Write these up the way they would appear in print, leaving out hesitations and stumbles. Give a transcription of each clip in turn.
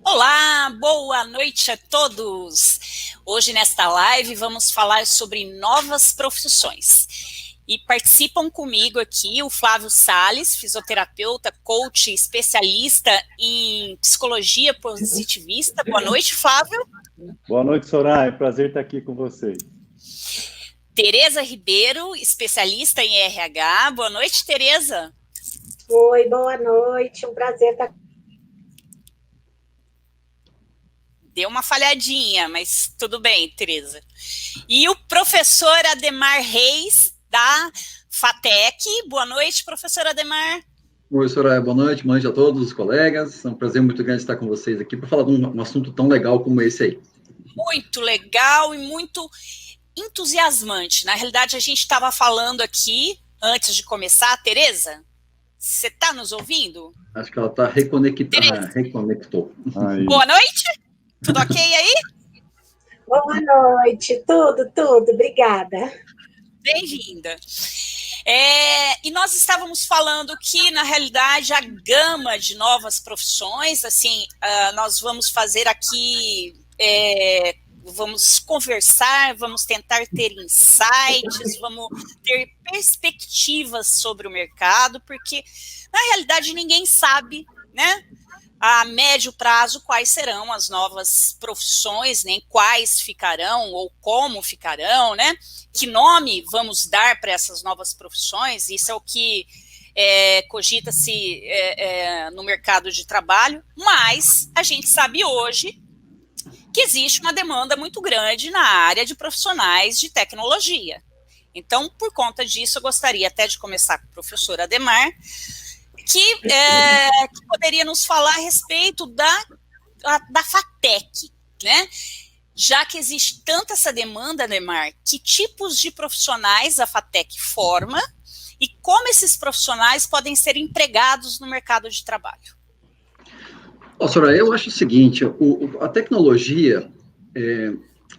Olá, boa noite a todos! Hoje nesta live vamos falar sobre novas profissões. E participam comigo aqui o Flávio Salles, fisioterapeuta, coach, especialista em psicologia positivista. Boa noite, Flávio. Boa noite, Soraya. Prazer estar aqui com vocês. Tereza Ribeiro, especialista em RH. Boa noite, Tereza. Oi, boa noite. Um prazer estar aqui. Deu uma falhadinha, mas tudo bem, Tereza. E o professor Ademar Reis, da FATEC. Boa noite, professor Ademar. Oi, Soraya, boa noite a todos os colegas. É um prazer muito grande estar com vocês aqui para falar de um assunto tão legal como esse aí. Muito legal e muito entusiasmante. Na realidade, a gente estava falando aqui, antes de começar, Tereza, você está nos ouvindo? Acho que ela está reconectada. Reconectou. Aí. Boa noite. Tudo ok aí? Boa noite, tudo, obrigada. Bem-vinda. E nós estávamos falando que, na realidade, a gama de novas profissões, assim, nós vamos fazer aqui, vamos conversar, vamos tentar ter insights, vamos ter perspectivas sobre o mercado, porque, na realidade, ninguém sabe, né? A médio prazo, quais serão as novas profissões, né? Quais ficarão ou como ficarão, né? Que nome vamos dar para essas novas profissões? Isso é o que cogita-se no mercado de trabalho, mas a gente sabe hoje que existe uma demanda muito grande na área de profissionais de tecnologia. Então, por conta disso, eu gostaria até de começar com o professor Ademar, que poderia nos falar a respeito da FATEC, né? Já que existe tanta essa demanda, Ademar, que tipos de profissionais a FATEC forma e como esses profissionais podem ser empregados no mercado de trabalho? Soraya, eu acho o seguinte, a tecnologia,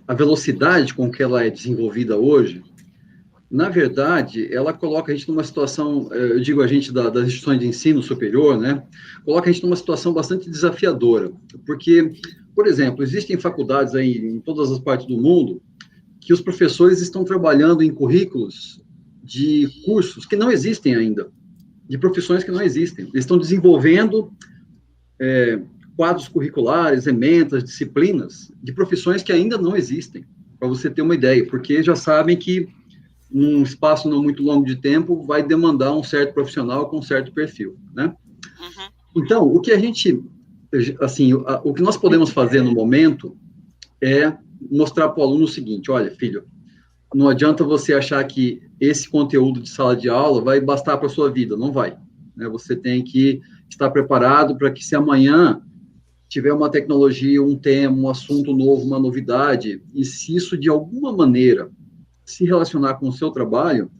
a velocidade com que ela é desenvolvida hoje, na verdade, ela coloca a gente numa situação, eu digo a gente das instituições de ensino superior, né? Coloca a gente numa situação bastante desafiadora, porque, por exemplo, existem faculdades aí em todas as partes do mundo que os professores estão trabalhando em currículos de cursos que não existem ainda, de profissões que não existem. Eles estão desenvolvendo quadros curriculares, ementas, disciplinas de profissões que ainda não existem, para você ter uma ideia, porque já sabem que num espaço não muito longo de tempo, vai demandar um certo profissional com um certo perfil, né? Uhum. Então, o que a gente, assim, o que nós podemos fazer no momento é mostrar para o aluno o seguinte: olha, filho, não adianta você achar que esse conteúdo de sala de aula vai bastar para a sua vida, não vai, né? Você tem que estar preparado para que, se amanhã tiver uma tecnologia, um tema, um assunto novo, uma novidade, e se isso de alguma maneira se relacionar com o seu trabalho,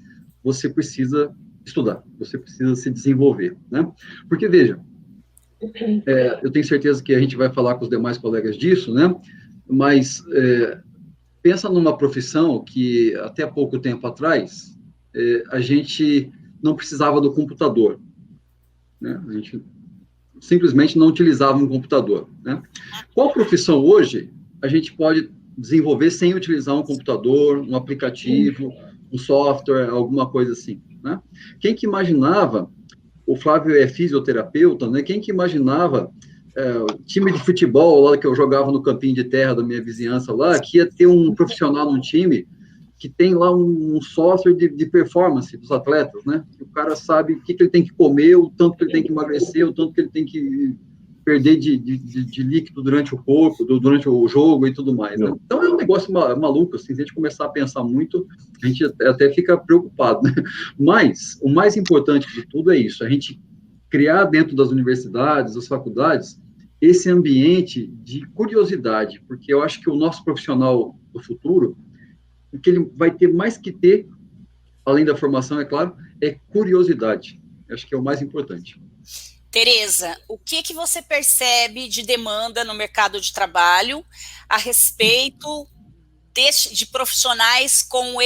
você precisa estudar, você precisa se desenvolver, né? Porque, veja, eu tenho certeza que a gente vai falar com os demais colegas disso, né? Mas pensa numa profissão que, até pouco tempo atrás, a gente não precisava do computador, né? A gente simplesmente não utilizava um computador, né? Qual profissão hoje a gente pode desenvolver sem utilizar um computador, um aplicativo, um software, alguma coisa assim, né? Quem que imaginava, o Flávio é fisioterapeuta, né? Quem que imaginava time de futebol lá que eu jogava no campinho de terra da minha vizinhança lá, que ia ter um profissional num time que tem lá um software de performance dos atletas, né? O cara sabe o que ele tem que comer, o tanto que ele tem que emagrecer, o tanto que ele tem que perder de líquido durante o corpo, durante o jogo e tudo mais, né? Então é um negócio maluco, assim, se a gente começar a pensar muito, a gente até fica preocupado, né? Mas o mais importante de tudo é isso, a gente criar dentro das universidades, das faculdades, esse ambiente de curiosidade, porque eu acho que o nosso profissional do futuro, o que ele vai ter mais que ter, além da formação, é claro, é curiosidade. Eu acho que é o mais importante. Tereza, o que você percebe de demanda no mercado de trabalho a respeito de profissionais com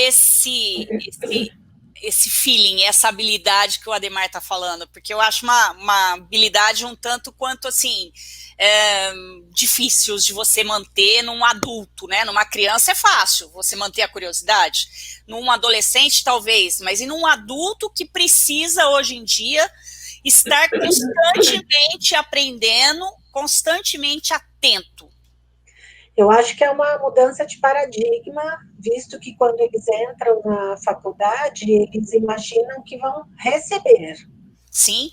esse feeling, essa habilidade que o Adhemar está falando, porque eu acho uma habilidade um tanto quanto, assim, difícil de você manter num adulto, né? Numa criança é fácil você manter a curiosidade, num adolescente talvez, mas em um adulto que precisa hoje em dia estar constantemente aprendendo, constantemente atento. Eu acho que é uma mudança de paradigma, visto que quando eles entram na faculdade, eles imaginam que vão receber. Sim.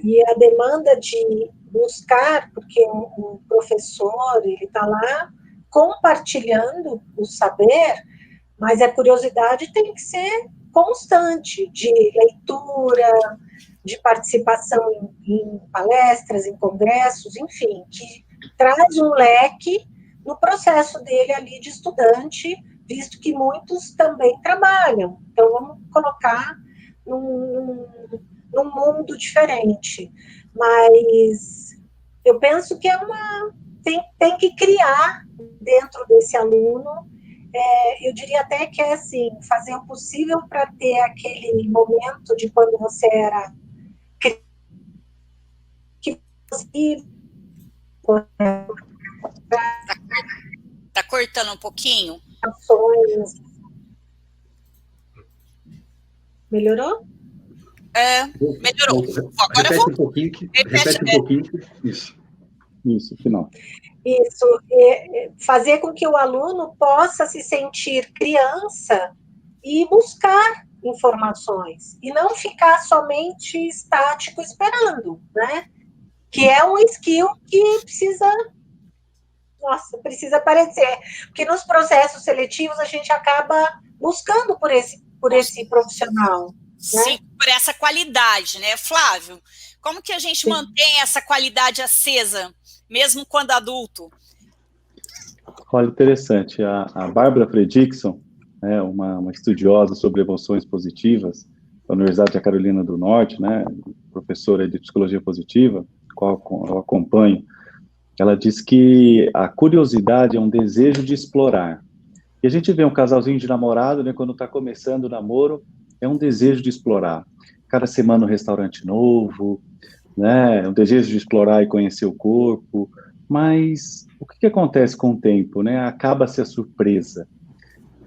E a demanda de buscar, porque o professor, ele está lá compartilhando o saber, mas a curiosidade tem que ser constante, de leitura, de participação em palestras, em congressos, enfim, que traz um leque no processo dele ali de estudante, visto que muitos também trabalham. Então, vamos colocar num mundo diferente. Mas eu penso que tem que criar dentro desse aluno, eu diria até que é assim, fazer o possível para ter aquele momento de quando você era que você Tá cortando um pouquinho? ações. Melhorou? Melhorou. Agora repete um pouquinho. Repete um pouquinho. Isso, final. Isso, fazer com que o aluno possa se sentir criança e buscar informações, e não ficar somente estático esperando, né? Que é um skill que precisa aparecer, porque nos processos seletivos a gente acaba buscando por esse profissional. Sim, né? por essa qualidade, né, Flávio? Como que a gente Sim. mantém essa qualidade acesa, mesmo quando adulto? Olha, interessante. A Bárbara Fredrickson, né, uma estudiosa sobre emoções positivas da Universidade da Carolina do Norte, né, professora de psicologia positiva, qual eu acompanho, ela diz que a curiosidade é um desejo de explorar. E a gente vê um casalzinho de namorado, né, quando está começando o namoro, é um desejo de explorar. Cada semana um restaurante novo, né, um desejo de explorar e conhecer o corpo, mas o que acontece com o tempo, né? Acaba-se a surpresa,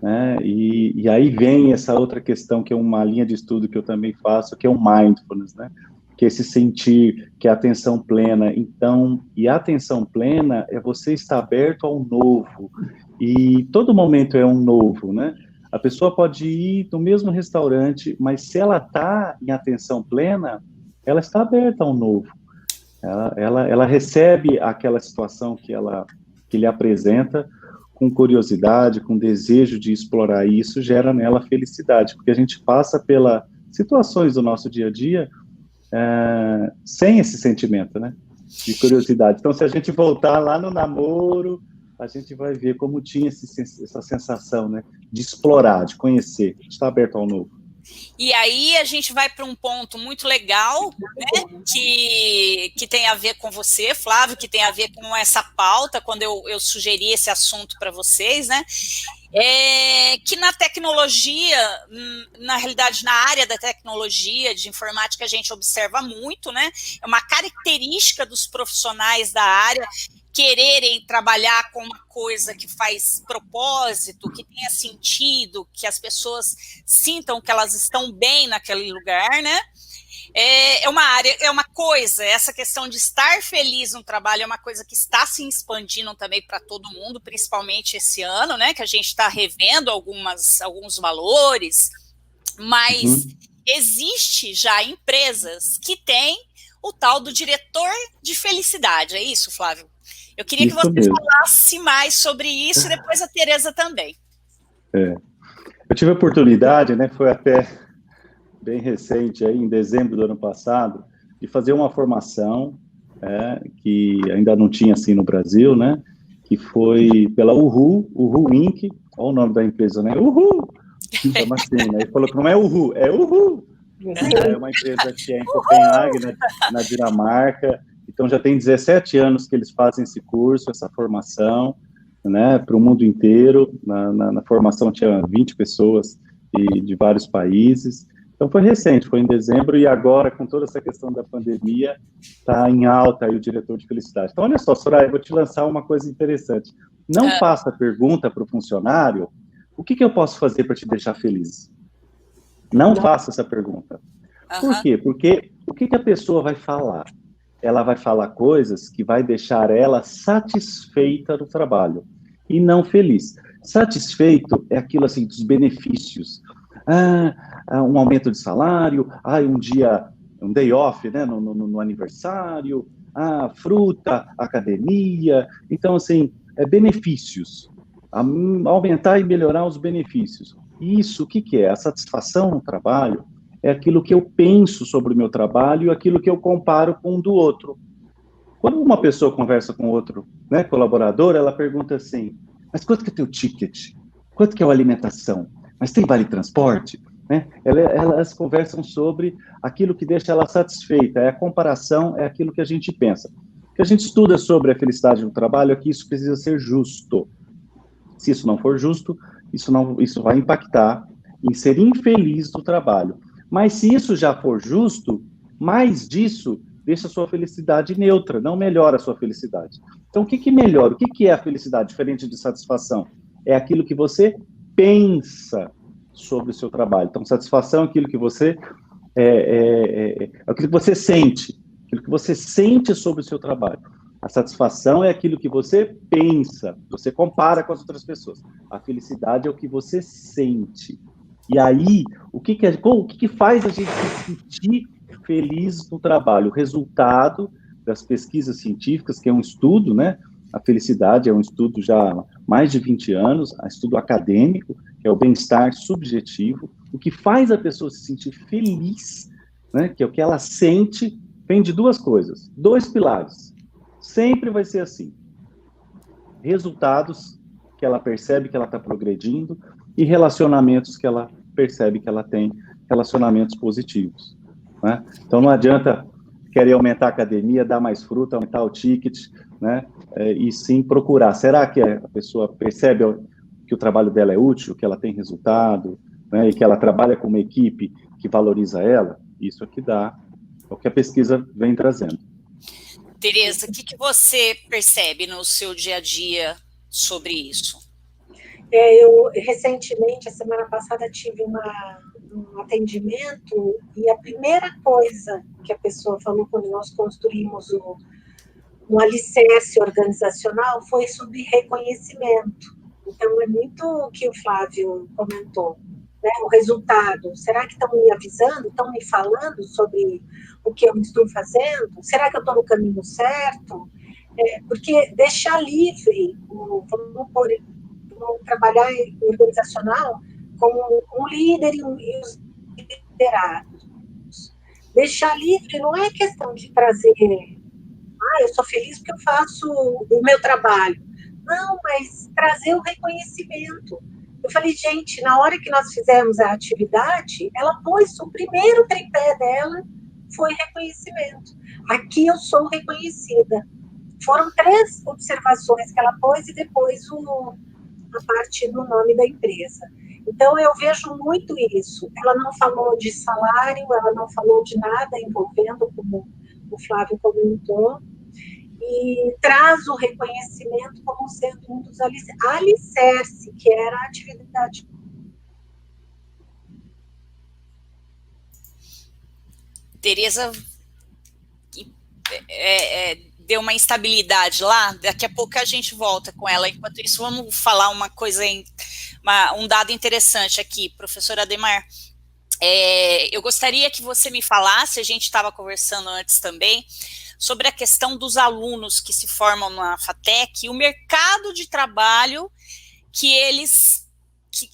né? E aí vem essa outra questão, que é uma linha de estudo que eu também faço, que é o mindfulness, né? Que é esse sentir, que é a atenção plena. Então, e a atenção plena é você estar aberto ao novo, e todo momento é um novo, né? A pessoa pode ir no mesmo restaurante, mas se ela está em atenção plena, ela está aberta ao novo. Ela recebe aquela situação que lhe apresenta com curiosidade, com desejo de explorar, e isso gera nela felicidade, porque a gente passa pelas situações do nosso dia a dia sem esse sentimento, né, de curiosidade. Então, se a gente voltar lá no namoro, a gente vai ver como tinha essa sensação, né, de explorar, de conhecer, de estar aberto ao novo. E aí a gente vai para um ponto muito legal, né, que tem a ver com você, Flávio, que tem a ver com essa pauta, quando eu sugeri esse assunto para vocês, né, que na tecnologia, na realidade, na área da tecnologia, de informática, a gente observa muito, né, é uma característica dos profissionais da área quererem trabalhar com uma coisa que faz propósito, que tenha sentido, que as pessoas sintam que elas estão bem naquele lugar, né? É uma área, é uma coisa, essa questão de estar feliz no trabalho é uma coisa que está se expandindo também para todo mundo, principalmente esse ano, né? Que a gente está revendo alguns valores, mas existe já empresas que têm o tal do diretor de felicidade, é isso, Flávio? Eu queria que você falasse mais sobre isso, e depois a Tereza também. Eu tive a oportunidade, né, foi até bem recente, aí, em dezembro do ano passado, de fazer uma formação que ainda não tinha assim no Brasil, né, que foi pela Uhu Inc., olha o nome da empresa, né, Uhu! Chama assim, né, ele falou que não é Uhu, é Uhu! É uma empresa que é em Copenhague, na Dinamarca. Então, já tem 17 anos que eles fazem esse curso, essa formação, né, para o mundo inteiro. Na formação tinha 20 pessoas de vários países. Então, foi recente, foi em dezembro, e agora, com toda essa questão da pandemia, está em alta aí o diretor de felicidade. Então, olha só, Soraya, eu vou te lançar uma coisa interessante. Não faça a pergunta para o funcionário, o que eu posso fazer para te deixar feliz? Não faça essa pergunta. Por quê? Porque o que a pessoa vai falar? Ela vai falar coisas que vai deixar ela satisfeita no trabalho e não feliz. Satisfeito é aquilo assim dos benefícios. Um aumento de salário, um day off, né, no aniversário, fruta, academia. Então, assim, benefícios. Aumentar e melhorar os benefícios. Isso, o que é? A satisfação no trabalho é aquilo que eu penso sobre o meu trabalho e aquilo que eu comparo com o do outro. Quando uma pessoa conversa com outro, né, colaborador, ela pergunta assim, mas quanto que é teu ticket? Quanto que é a alimentação? Mas tem vale transporte? Né? Elas conversam sobre aquilo que deixa ela satisfeita, a comparação, é aquilo que a gente pensa. O que a gente estuda sobre a felicidade no trabalho é que isso precisa ser justo. Se isso não for justo, isso vai impactar em ser infeliz no trabalho. Mas se isso já for justo, mais disso deixa a sua felicidade neutra, não melhora a sua felicidade. Então, o que melhora? O que é a felicidade, diferente de satisfação? É aquilo que você pensa sobre o seu trabalho. Então, satisfação é aquilo que você aquilo que você sente, aquilo que você sente sobre o seu trabalho. A satisfação é aquilo que você pensa, você compara com as outras pessoas. A felicidade é o que você sente. E aí, o que faz a gente se sentir feliz no trabalho? O resultado das pesquisas científicas, que é um estudo, né? A felicidade é um estudo já há mais de 20 anos, um estudo acadêmico, que é o bem-estar subjetivo. O que faz a pessoa se sentir feliz, né? Que é o que ela sente, vem de duas coisas, 2 pilares. Sempre vai ser assim. Resultados que ela percebe que ela está progredindo e relacionamentos que ela percebe que ela tem relacionamentos positivos. Né? Então, não adianta querer aumentar a academia, dar mais fruta, aumentar o ticket, né? E sim procurar. Será que a pessoa percebe que o trabalho dela é útil, que ela tem resultado, né? E que ela trabalha com uma equipe que valoriza ela? Isso é que dá, é o que a pesquisa vem trazendo. Tereza, o que você percebe no seu dia a dia sobre isso? Eu, recentemente, a semana passada, tive um atendimento e a primeira coisa que a pessoa falou quando nós construímos um alicerce organizacional foi sobre reconhecimento. Então, é muito o que o Flávio comentou, né? O resultado. Será que estão me avisando, estão me falando sobre o que eu estou fazendo? Será que eu estou no caminho certo? Porque deixar livre, vamos trabalhar em organizacional como um líder e os liderados. Deixar livre não é questão de trazer, eu sou feliz porque eu faço o meu trabalho. Não, mas trazer o reconhecimento. Eu falei, gente, na hora que nós fizemos a atividade, ela pôs o primeiro tripé dela, foi reconhecimento. Aqui eu sou reconhecida. Foram 3 observações que ela pôs e depois a parte do nome da empresa. Então, eu vejo muito isso. Ela não falou de salário, ela não falou de nada envolvendo, como o Flávio comentou, e traz o reconhecimento como sendo um dos alicerce, que era a atividade. Tereza, deu uma instabilidade lá, daqui a pouco a gente volta com ela. Enquanto isso, vamos falar uma coisa, um dado interessante aqui, professor Ademar. Eu gostaria que você me falasse, a gente estava conversando antes também, sobre a questão dos alunos que se formam na FATEC e o mercado de trabalho que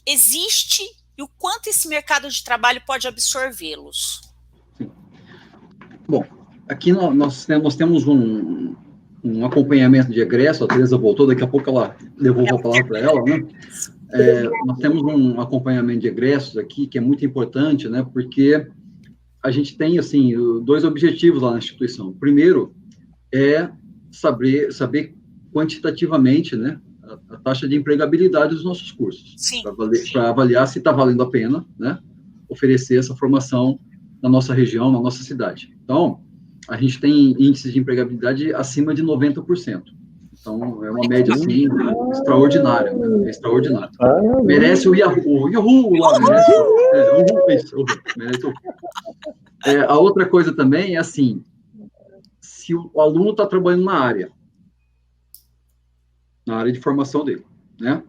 existe e o quanto esse mercado de trabalho pode absorvê-los. Bom, aqui nós temos um acompanhamento de egresso, a Tereza voltou, daqui a pouco ela devolve a palavra para ela, né? Nós temos um acompanhamento de egressos aqui que é muito importante, né? Porque a gente tem, assim, 2 objetivos lá na instituição. O primeiro é saber quantitativamente, né, a taxa de empregabilidade dos nossos cursos. Para avaliar se está valendo a pena, né, oferecer essa formação na nossa região, na nossa cidade. Então, a gente tem índices de empregabilidade acima de 90%. Então, é uma média, assim, extraordinária, né? Extraordinária. Merece o Yahoo lá, merece. Merece o a outra coisa também é, assim, se o aluno está trabalhando na área de formação dele, né?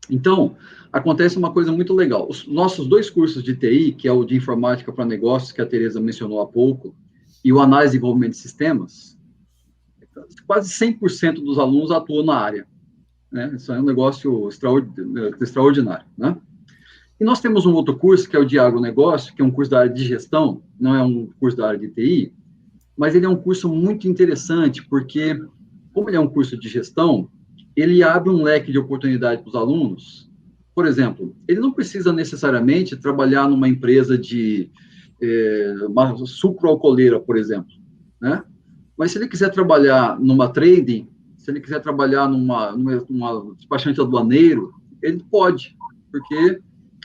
Então, acontece uma coisa muito legal. Os nossos 2 cursos de TI, que é o de Informática para Negócios, que a Tereza mencionou há pouco, e o Análise e Desenvolvimento de Sistemas, quase 100% dos alunos atuam na área, né? Isso é um negócio extraordinário, né? E nós temos um outro curso, que é o de Agronegócio, que é um curso da área de gestão, não é um curso da área de TI, mas ele é um curso muito interessante, porque, como ele é um curso de gestão, ele abre um leque de oportunidade para os alunos. Por exemplo, ele não precisa necessariamente trabalhar numa empresa de uma sucroalcooleira, por exemplo, né? Mas se ele quiser trabalhar numa trading, se ele quiser trabalhar numa despachante aduaneiro, ele pode, porque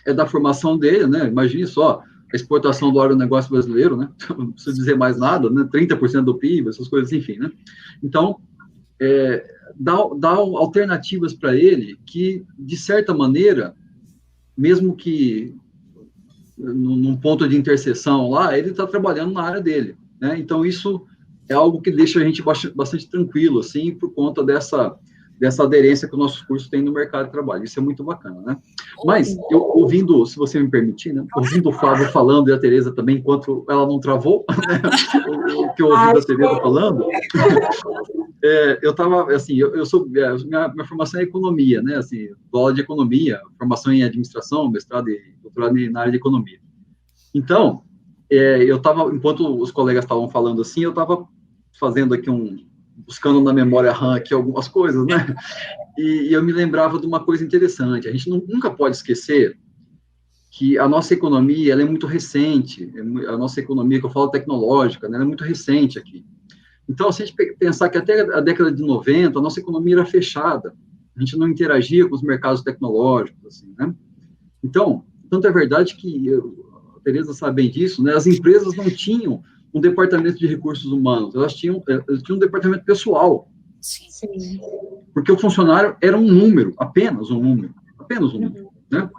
é da formação dele, né? Imagine só, a exportação do agronegócio brasileiro, né? Não preciso dizer mais nada, né? 30% do PIB, essas coisas, enfim, né? Então, dá alternativas para ele que, de certa maneira, mesmo que num ponto de interseção lá, ele está trabalhando na área dele, né? Então, isso é algo que deixa a gente bastante tranquilo, assim, por conta dessa aderência que o nosso curso tem no mercado de trabalho. Isso é muito bacana, né? Mas, eu ouvindo, se você me permitir, né? Ouvindo o Flávio falando e a Tereza também, enquanto ela não travou, né? O que eu ouvi da Tereza falando, eu estava, assim, eu sou, minha formação é economia, né? Assim, dou aula de economia, formação em administração, mestrado e doutorado na área de economia. Então, eu estava, enquanto os colegas estavam falando assim, eu estava fazendo aqui buscando na memória RAM aqui algumas coisas, né? E eu me lembrava de uma coisa interessante. A gente nunca pode esquecer que a nossa economia, ela é muito recente. A nossa economia, que eu falo tecnológica, né, ela é muito recente aqui. Então, se a gente pensar que até a década de 90, a nossa economia era fechada. A gente não interagia com os mercados tecnológicos, assim, né? Então, tanto é verdade que, a Tereza sabe bem disso, né? As empresas não tinham um departamento de recursos humanos, elas tinham um departamento pessoal. Sim. Porque o funcionário era um número, apenas um número, né?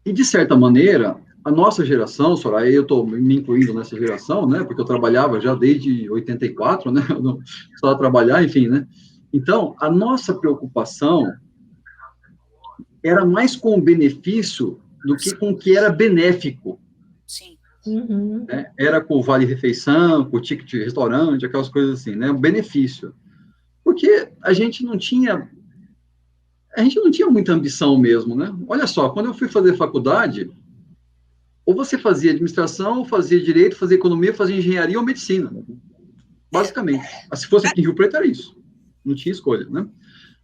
E, de certa maneira, a nossa geração, Soraya, eu estou me incluindo nessa geração, né? Porque eu trabalhava já desde 84, né? Eu não precisava trabalhar, enfim, né? Então, a nossa preocupação era mais com o benefício do que com o que era benéfico. Sim. Uhum. Né? Era com o vale-refeição, com o ticket de restaurante, aquelas coisas assim, né? O benefício. Porque a gente não tinha muita ambição mesmo, né? Olha só, quando eu fui fazer faculdade, ou você fazia administração, ou fazia direito, fazia economia, fazia engenharia ou medicina. Basicamente. Se fosse aqui em Rio Preto, era isso. Não tinha escolha, né?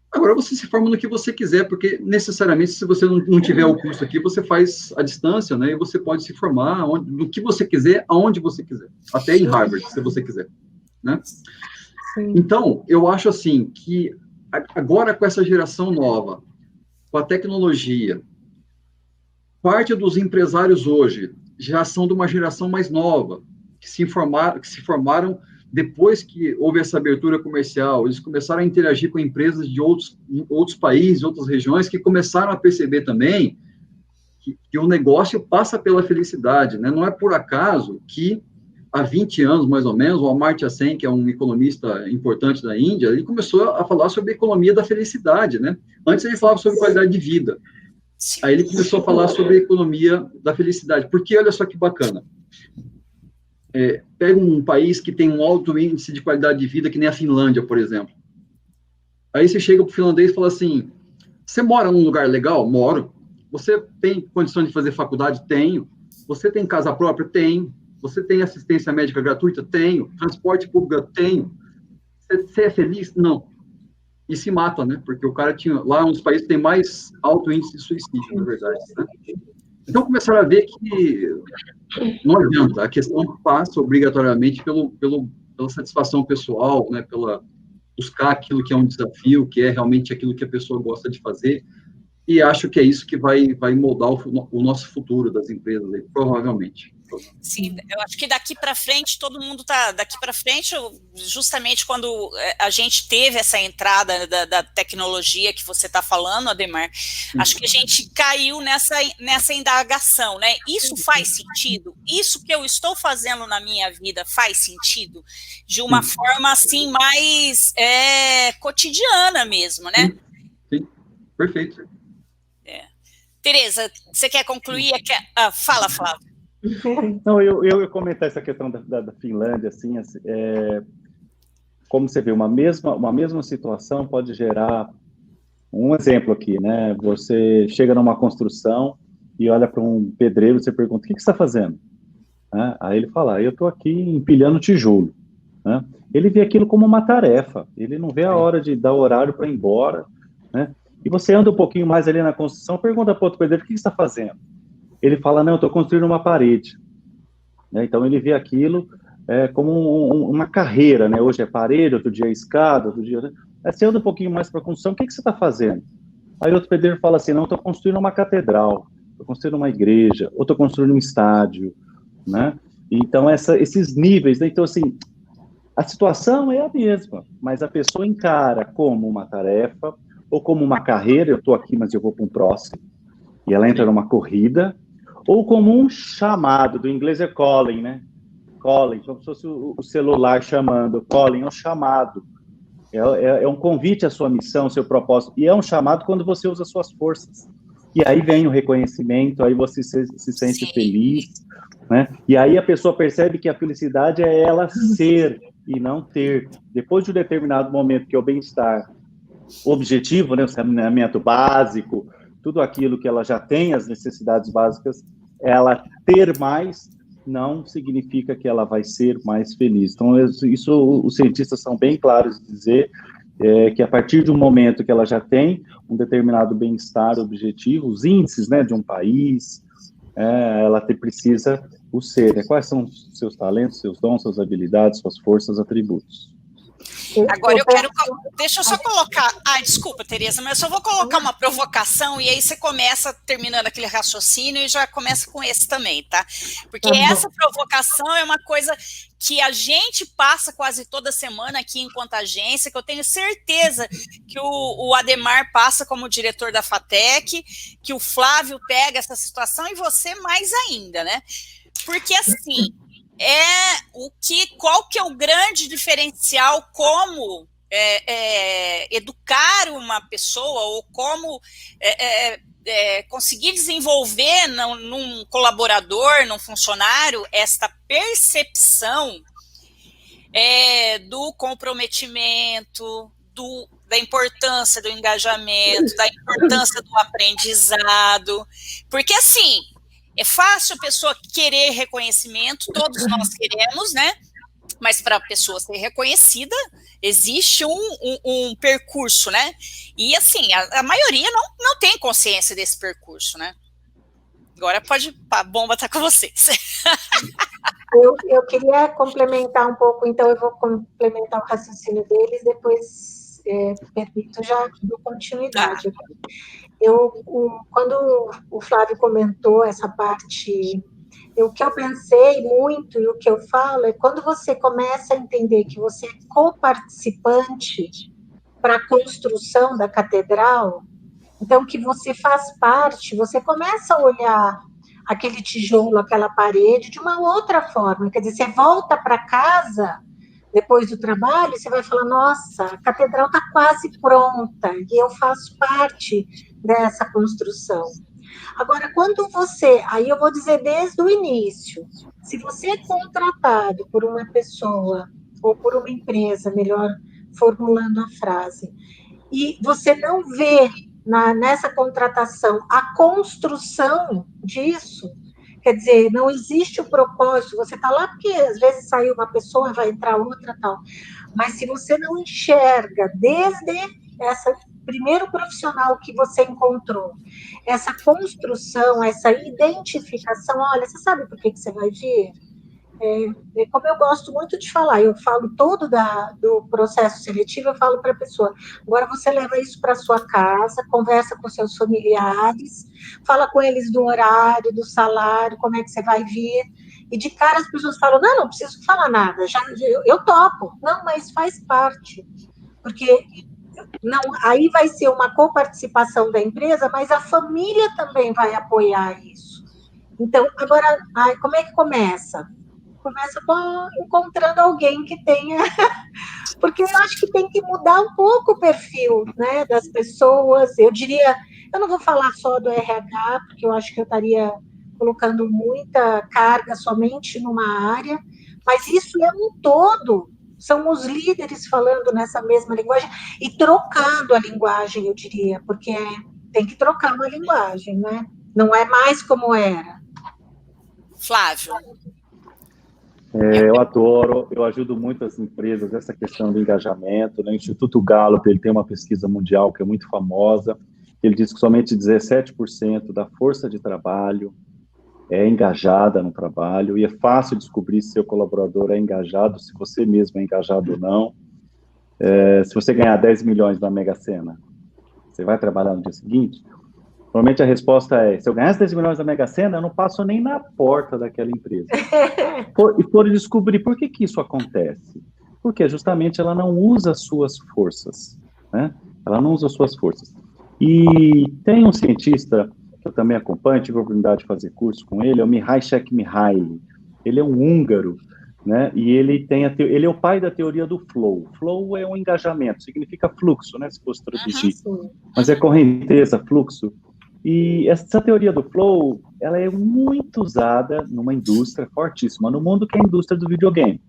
Agora, você se forma no que você quiser, porque, necessariamente, se você não tiver o curso aqui, você faz a distância, né? E você pode se formar no que você quiser, aonde você quiser. Até em Harvard, se você quiser, né? Sim. Então, eu acho, assim, que agora, com essa geração nova, com a tecnologia, parte dos empresários hoje já são de uma geração mais nova, que se formaram depois que houve essa abertura comercial. Eles começaram a interagir com empresas de outros países, outras regiões, que começaram a perceber também que o negócio passa pela felicidade, né? Não é por acaso que, há 20 anos, mais ou menos, o Amartya Sen, que é um economista importante da Índia, ele começou a falar sobre a economia da felicidade, né? Antes ele falava sobre qualidade de vida. Aí ele começou a falar sobre a economia da felicidade. Porque, olha só que bacana, pega um país que tem um alto índice de qualidade de vida, que nem a Finlândia, por exemplo. Aí você chega para o finlandês e fala assim, você mora num lugar legal? Moro. Você tem condições de fazer faculdade? Tenho. Você tem casa própria? Tenho. Você tem assistência médica gratuita? Tenho. Transporte público? Tenho. Você é feliz? Não. E se mata, né? Porque o cara tinha... Lá é um dos países que tem mais alto índice de suicídio, na verdade, né? Então, começaram a ver que não adianta. A questão passa obrigatoriamente pela satisfação pessoal, né? Pela buscar aquilo que é um desafio, que é realmente aquilo que a pessoa gosta de fazer. e acho que é isso que vai moldar o nosso futuro das empresas, aí, provavelmente. Sim, eu acho que daqui para frente, todo mundo está daqui para frente, justamente quando a gente teve essa entrada da tecnologia que você está falando, Ademar, acho que a gente caiu nessa indagação, né? Isso faz sentido? Isso que eu estou fazendo na minha vida faz sentido? De uma forma, assim, mais cotidiana mesmo, né? Sim, perfeito. Tereza, você quer concluir? Fala, Flávio. Não, eu ia comentar essa questão da Finlândia, assim, como você vê, uma mesma situação pode gerar um exemplo aqui, né? Você chega numa construção e olha para um pedreiro e você pergunta, o que você está fazendo? Aí ele fala, eu estou aqui empilhando tijolo. Né? Ele vê aquilo como uma tarefa, ele não vê a hora de dar horário para ir embora, né? E você anda um pouquinho mais ali na construção, pergunta para outro pedreiro, o que você está fazendo? Ele fala, não, eu estou construindo uma parede. Né? Então, ele vê aquilo como uma carreira, né? Hoje é parede, outro dia é escada, outro dia... Aí você anda um pouquinho mais para a construção, o que você está fazendo? Aí outro pedreiro fala assim, não, estou construindo uma catedral, estou construindo uma igreja, ou estou construindo um estádio, né? Então, esses níveis, né? Então, assim, a situação é a mesma, mas a pessoa encara como uma tarefa, ou como uma carreira, eu estou aqui, mas eu vou para um próximo, e ela entra numa corrida, ou como um chamado, do inglês é calling, né? Calling, como se fosse o celular chamando. Calling é um chamado. É um convite à sua missão, ao seu propósito. E é um chamado quando você usa suas forças. E aí vem o reconhecimento, aí você se sente feliz, né? E aí a pessoa percebe que a felicidade é ela ser e não ter. Depois de um determinado momento que é o bem-estar objetivo, né? O saneamento básico, tudo aquilo que ela já tem, as necessidades básicas, ela ter mais não significa que ela vai ser mais feliz. Então, isso os cientistas são bem claros de dizer que a partir de um momento que ela já tem um determinado bem-estar objetivo, os índices, né, de um país, ela precisa o ser. Né? Quais são os seus talentos, seus dons, suas habilidades, suas forças, atributos? Agora eu quero... Deixa eu só colocar... desculpa, Tereza, mas eu só vou colocar uma provocação e aí você começa terminando aquele raciocínio e já começa com esse também, tá? Porque essa provocação é uma coisa que a gente passa quase toda semana aqui enquanto agência, que eu tenho certeza que o Ademar passa como diretor da FATEC, que o Flávio pega essa situação e você mais ainda, né? Porque assim... qual que é o grande diferencial como educar uma pessoa ou como conseguir desenvolver num colaborador, num funcionário, esta percepção do comprometimento, da importância do engajamento, da importância do aprendizado, porque assim... É fácil a pessoa querer reconhecimento, todos nós queremos, né? Mas para a pessoa ser reconhecida, existe um percurso, né? E assim, a maioria não tem consciência desse percurso, né? Agora a bomba está com vocês. Eu queria complementar um pouco, então eu vou complementar o raciocínio deles, depois permito já dou continuidade. Quando o Flávio comentou essa parte, o que eu pensei muito e o que eu falo é quando você começa a entender que você é coparticipante para a construção da catedral, então que você faz parte, você começa a olhar aquele tijolo, aquela parede de uma outra forma, quer dizer, você volta para casa depois do trabalho, você vai falar, nossa, a catedral está quase pronta, e eu faço parte dessa construção. Agora, quando aí eu vou dizer desde o início, se você é contratado por uma pessoa, ou por uma empresa, melhor formulando a frase, e você não vê nessa contratação a construção disso, quer dizer, não existe o propósito, você está lá porque às vezes saiu uma pessoa, vai entrar outra, tal. Mas se você não enxerga desde esse primeiro profissional que você encontrou, essa construção, essa identificação, olha, você sabe por que você vai vir? como eu gosto muito de falar, eu falo todo do processo seletivo, eu falo para a pessoa, agora você leva isso para sua casa, conversa com seus familiares, fala com eles do horário, do salário, como é que você vai vir, e de cara as pessoas falam, não preciso falar nada, eu topo, não, mas faz parte, porque não, aí vai ser uma coparticipação da empresa, mas a família também vai apoiar isso. Então, agora, como é que começa? Começa encontrando alguém que tenha, porque eu acho que tem que mudar um pouco o perfil, né, das pessoas. Eu diria, eu não vou falar só do RH, porque eu acho que eu estaria colocando muita carga somente numa área, mas isso é um todo. São os líderes falando nessa mesma linguagem e trocando a linguagem, eu diria, porque tem que trocar uma linguagem, né? Não é mais como era. Flávio. Eu adoro, eu ajudo muito as empresas nessa questão do engajamento, né? O Instituto Gallup, ele tem uma pesquisa mundial que é muito famosa, ele diz que somente 17% da força de trabalho é engajada no trabalho, e é fácil descobrir se seu colaborador é engajado, se você mesmo é engajado ou não. Se você ganhar 10 milhões na Mega Sena, você vai trabalhar no dia seguinte? Normalmente a resposta é, se eu ganhasse 10 milhões na Mega Sena, eu não passo nem na porta daquela empresa. E por descobrir por que isso acontece. Porque justamente ela não usa as suas forças, né? Ela não usa as suas forças. E tem um cientista que eu também acompanho, tive a oportunidade de fazer curso com ele, é o Mihaly Csikszentmihalyi. Ele é um húngaro, né? E ele é o pai da teoria do flow. Flow é um engajamento, significa fluxo, né? Se fosse traduzir. Mas é correnteza, fluxo. E essa teoria do flow, ela é muito usada numa indústria fortíssima no mundo, que é a indústria do videogame.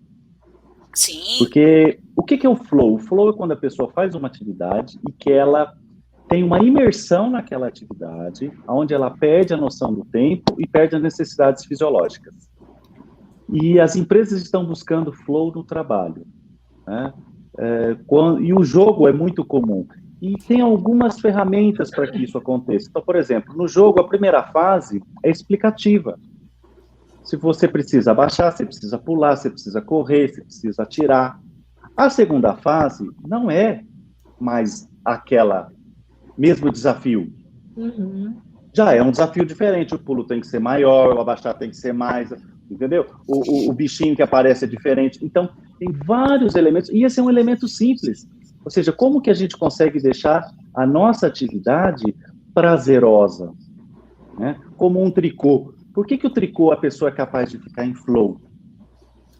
Sim. Porque o que é o flow? O flow é quando a pessoa faz uma atividade e que ela tem uma imersão naquela atividade, onde ela perde a noção do tempo e perde as necessidades fisiológicas. E as empresas estão buscando flow no trabalho, né? E o jogo é muito comum. E tem algumas ferramentas para que isso aconteça. Então, por exemplo, no jogo, a primeira fase é explicativa. Se você precisa abaixar, você precisa pular, você precisa correr, você precisa atirar. A segunda fase não é mais aquela mesmo desafio. Já é um desafio diferente. O pulo tem que ser maior, o abaixar tem que ser mais, entendeu? O bichinho que aparece é diferente. Então, tem vários elementos. E esse é um elemento simples. Ou seja, como que a gente consegue deixar a nossa atividade prazerosa, né? Como um tricô. Por que o tricô a pessoa é capaz de ficar em flow?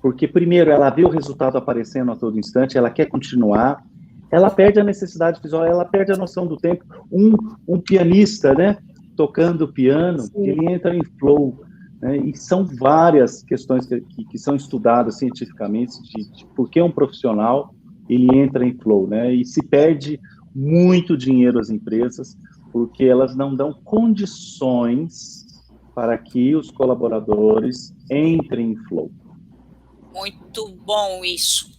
Porque, primeiro, ela vê o resultado aparecendo a todo instante, ela quer continuar, ela perde a necessidade visual, ela perde a noção do tempo. Um pianista, né, tocando piano, ele entra em flow, né? E são várias questões que são estudadas cientificamente de por que um profissional ele entra em flow, né? E se perde muito dinheiro às empresas, porque elas não dão condições para que os colaboradores entrem em flow. Muito bom isso.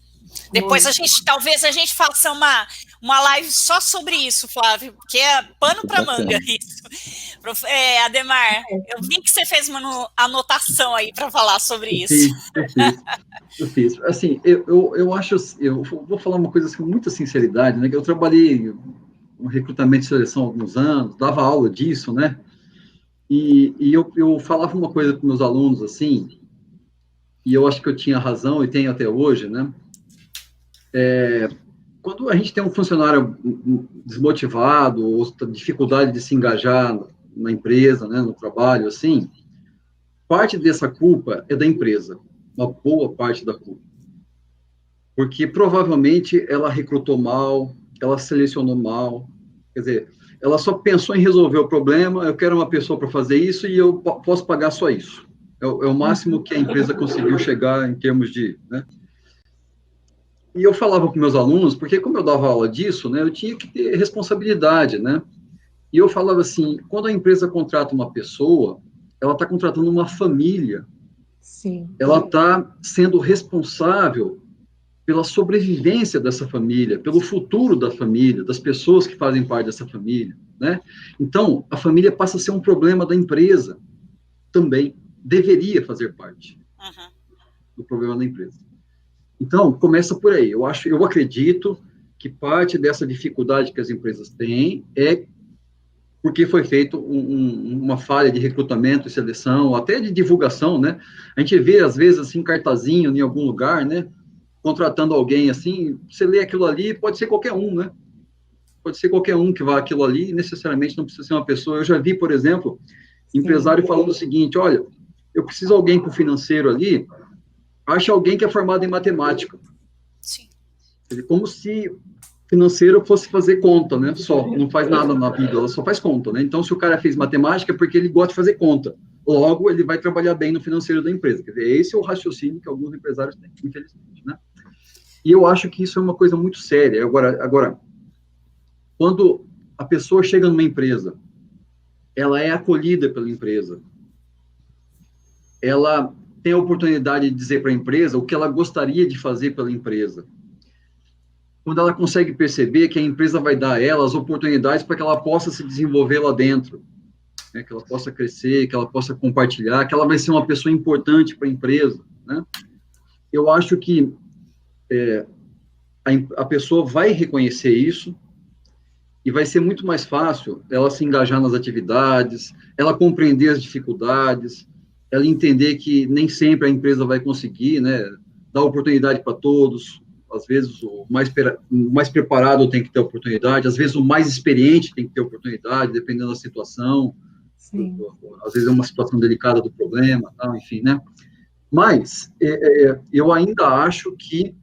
Depois talvez a gente faça uma live só sobre isso, Flávio, porque é pano para manga isso. Ademar, eu vi que você fez uma anotação aí para falar sobre isso. Eu fiz. Assim, eu acho, eu vou falar uma coisa assim, com muita sinceridade, né? Que eu trabalhei no recrutamento e seleção há alguns anos, dava aula disso, né? E eu falava uma coisa para meus alunos, assim, e eu acho que eu tinha razão, e tenho até hoje, né? Quando a gente tem um funcionário desmotivado, ou dificuldade de se engajar na empresa, né, no trabalho, assim, parte dessa culpa é da empresa, uma boa parte da culpa. Porque provavelmente ela recrutou mal, ela selecionou mal, quer dizer, ela só pensou em resolver o problema, eu quero uma pessoa para fazer isso e eu posso pagar só isso. É o máximo que a empresa conseguiu chegar em termos de... né? E eu falava com meus alunos, porque como eu dava aula disso, né, eu tinha que ter responsabilidade, né? E eu falava assim, quando a empresa contrata uma pessoa, ela está contratando uma família. Sim. Ela está sendo responsável pela sobrevivência dessa família, pelo futuro da família, das pessoas que fazem parte dessa família, né? Então, a família passa a ser um problema da empresa também. Deveria fazer parte. do problema da empresa. Então, começa por aí. Eu acredito que parte dessa dificuldade que as empresas têm é porque foi feito uma falha de recrutamento e seleção, até de divulgação, né? A gente vê, às vezes, assim, cartazinho em algum lugar, né? Contratando alguém, assim, você lê aquilo ali, pode ser qualquer um, né? Pode ser qualquer um que vá aquilo ali, necessariamente não precisa ser uma pessoa. Eu já vi, por exemplo, empresário falando o seguinte, olha, eu preciso de alguém para o financeiro ali, acha alguém que é formado em matemática. Sim. Como se financeiro fosse fazer conta, né? Só, não faz nada na vida, ela só faz conta, né? Então, se o cara fez matemática, é porque ele gosta de fazer conta. Logo, ele vai trabalhar bem no financeiro da empresa. Quer dizer, esse é o raciocínio que alguns empresários têm, infelizmente, né? E eu acho que isso é uma coisa muito séria. Agora, quando a pessoa chega numa empresa, ela é acolhida pela empresa, ela tem a oportunidade de dizer para a empresa o que ela gostaria de fazer pela empresa. Quando ela consegue perceber que a empresa vai dar a ela as oportunidades para que ela possa se desenvolver lá dentro, né, que ela possa crescer, que ela possa compartilhar, que ela vai ser uma pessoa importante para a empresa, né? Eu acho que a pessoa vai reconhecer isso e vai ser muito mais fácil ela se engajar nas atividades, ela compreender as dificuldades, ela entender que nem sempre a empresa vai conseguir, né, dar oportunidade para todos. Às vezes o mais preparado tem que ter oportunidade, às vezes o mais experiente tem que ter oportunidade, dependendo da situação. Sim. Às vezes é uma situação delicada do problema, tal, enfim, né? Mas eu ainda acho que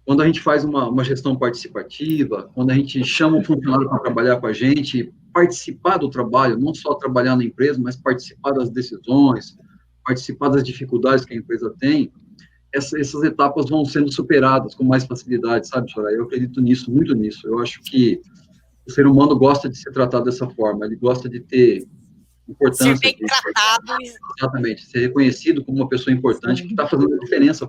quando a gente faz uma gestão participativa, quando a gente chama um funcionário para trabalhar com a gente, participar do trabalho, não só trabalhar na empresa, mas participar das decisões, participar das dificuldades que a empresa tem, essas etapas vão sendo superadas com mais facilidade, sabe, Soraya? Eu acredito nisso, muito nisso. Eu acho que o ser humano gosta de ser tratado dessa forma, ele gosta de ter importância. Ser bem tratado. Exatamente, ser reconhecido como uma pessoa importante que está fazendo a diferença,